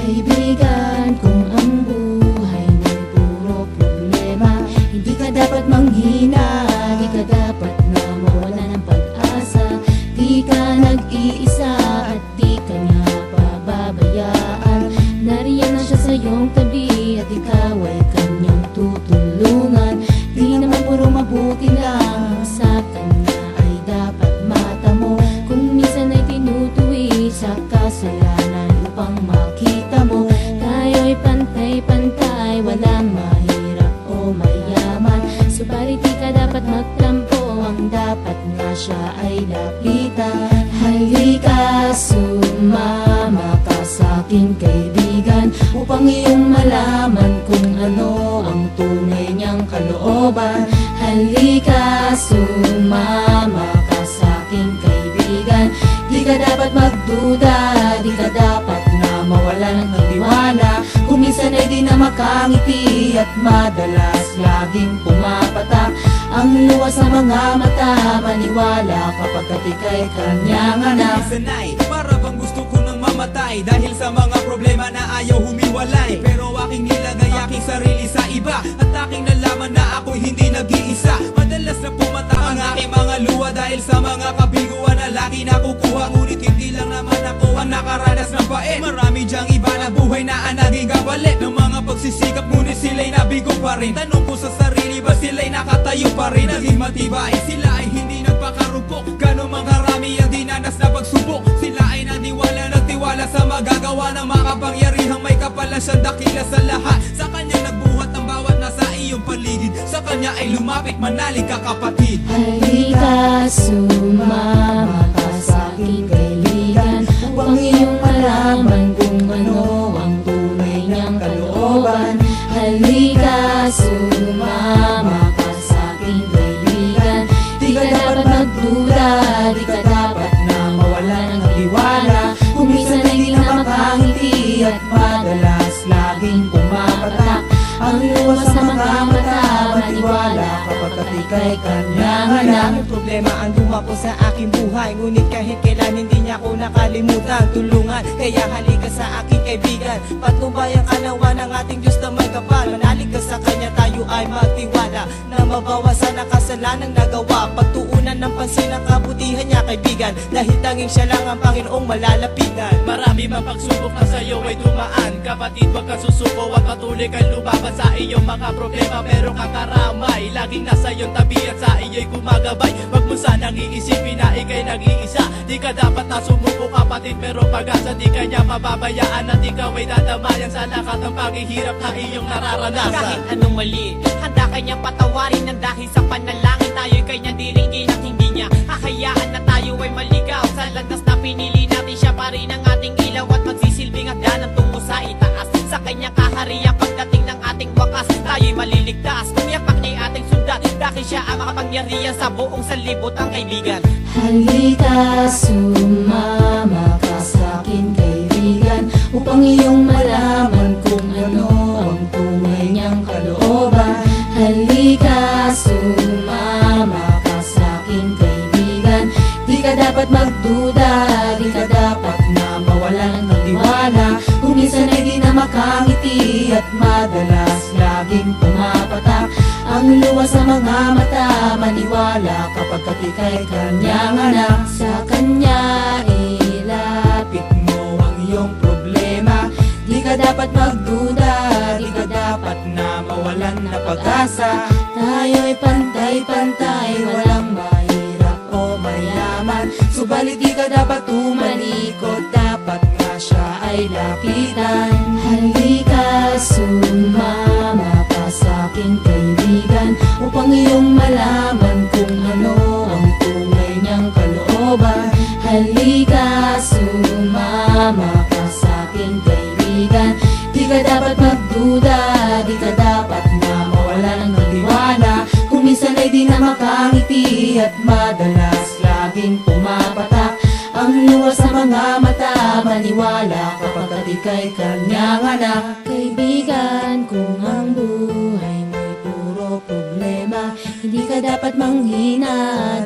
Kaibigan, kung ang buhay mo'y puro problema, hindi ka dapat manghina, di ka dapat na mawala ng pag-asa. Di ka nag-iisa at di ka niya pababayaan. Nariyan na siya sa iyong tabi at ikaw ay kanyang tutulungan. Di naman puro mabuti lang, sa kanya ay dapat mata mo. Kung minsan ay tinutuwi sa kasalanan upang makita mo, tayo'y pantay-pantay, walang mahirap o mayaman. Subalit di ka dapat magtampo, ang dapat nga siya ay lapitan. Halika, sumama ka sa'king kaibigan, upang iyong malaman kung ano ang tunay niyang kalooban. Halika, sumama ka sa'king kaibigan, di ka dapat magduda, di ka dapat na mawala ng tiwala. Kung minsan ay di na makangiti at madalas laging pumapatak ang luha sa mga mata, maniwala kapag ika'y kanyang anak. Minsan ay para bang gusto ko nang mamatay dahil sa mga problema na ayaw humiwalay. Pero aking nilagay aking sarili sa iba at aking nalaman na ako'y hindi nag-iisa. Madalas na pumatak ang aking mga luha dahil sa mga kabiguan na lagi nakukuha. Ngunit hindi lang naman ako ang nakaranas ng pait. Marami diyang iba na buhay na ang naging kapalit ng mga pagsisikap, ngunit sila'y nabigo pa rin. Tanong ko sa sarili, ba sila'y nakatayo pa rin? Naging matibay, sila ay hindi nagpakarupok. Gano'ng mga karami ang dinanas na pagsubok. Sila ay naniwala, nagtiwala sa magagawa ng makapangyarihang may kapalan siyang dakila sa lahat. Sa kanya nagbuhat ang bawat nasa iyong paligid. Sa kanya ay lumapit, manalig ka kapatid. Halika, sumama ka sa'king kaibigan, upang iyong malaman kung ano ang tunay niyang kalooban. Halika, sumama ka sa'king kaibigan, di ka dapat magduda, di ka dapat na mawala ng tiwala. Kung minsan ay di na makangiti at madalas laging pumapatak ang luha sa mga mata, maniwala kapag ika'y kanyang anak. Maraming problema ang dumapo sa aking buhay, ngunit kahit kailan hindi niya ako nakalimutan tulungan. Kaya halika sa aking kaibigan, patnubay ang kanawa ng ating Diyos na may kapal. Manalig ka sa kanya, tayo ay magtiwala na mabawasan ang kasalanang nagawa. Pagtuunan ng pansin ang kabutihan niya kaibigan, dahil tanging siya lang ang Panginoong malalapitan. Marami mang pagsubok na sa'yo ay dumaan. Kapatid, wag kang susuko at patuloy kang lumaban sa iyong mga problema. Pero kakaramay, laging nasa iyong tabi at sa iyo'y gumagabay. Wag mo sanang iisipin na ika'y nag-iisa. Di ka dapat na sumuko kapatid, pero pag-asa di ka niya mababayaan at ikaw ay dadamayan sa lakat ng paghihirap na iyong nararanasan. Kahit anong mali, handa kanyang patawarin ng dahil sa panalangin. Tayo'y kanyang diringgin at hindi niya hahayaan na tayo ay maligaw. Sa landas na pinili natin, siya pa rin ang ating ilaw at magsisilbing hagdanan tungo sa itaas. Sa kanyang kahariang pagdating ng ating wakas, tayo'y maliligtas. Kung yapak niya'y ating sundan, dahil siya ang makapangyarihan sa buong sanlibot ang kaibigan. Halika, sumama ka sa'king kaibigan, upang iyong malaman kung ano ang tunay niyang kalooban. Halika, sumama ka sa'king kaibigan, di ka dapat magduda, di ka dapat na mawala ng tiwala. Kung minsan ay di na makangiti at madalas laging pumapatak ang luha sa mga mata, maniwala kapag ika'y kanyang anak. Sa kanya ilapit mo ang iyong problema, di ka dapat magduda, di ka dapat na mawalan na pag-asa. Tayo'y pantay-pantay, walang mahirap o mayaman. Subalit di ka dapat tumalikod, dapat nga siya ay lapitan. Halika, sumama ka sa'king kaibigan, upang iyong malaman kung ano ang tunay niyang kalooban. Halika, sumama ka sa'king kaibigan, di ka dapat magduda, di ka dapat na mawala ng tiwala. Kung minsan ay di na makangiti at madalas laging pumapatak ang luha sa mga mata, maniwala kapag ika'y kanyang anak. Kaibigan, kung ang buhay mo'y puro problema, hindi ka dapat manghina,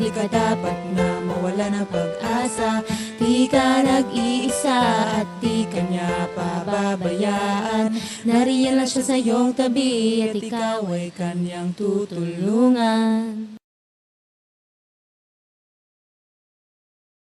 di ka dapat na mawala wala ng pag-asa. Di ka nag-iisa at di ka niya pababayaan. Nariyan lang siya sa iyong tabi at ikaw ay kanyang tutulungan.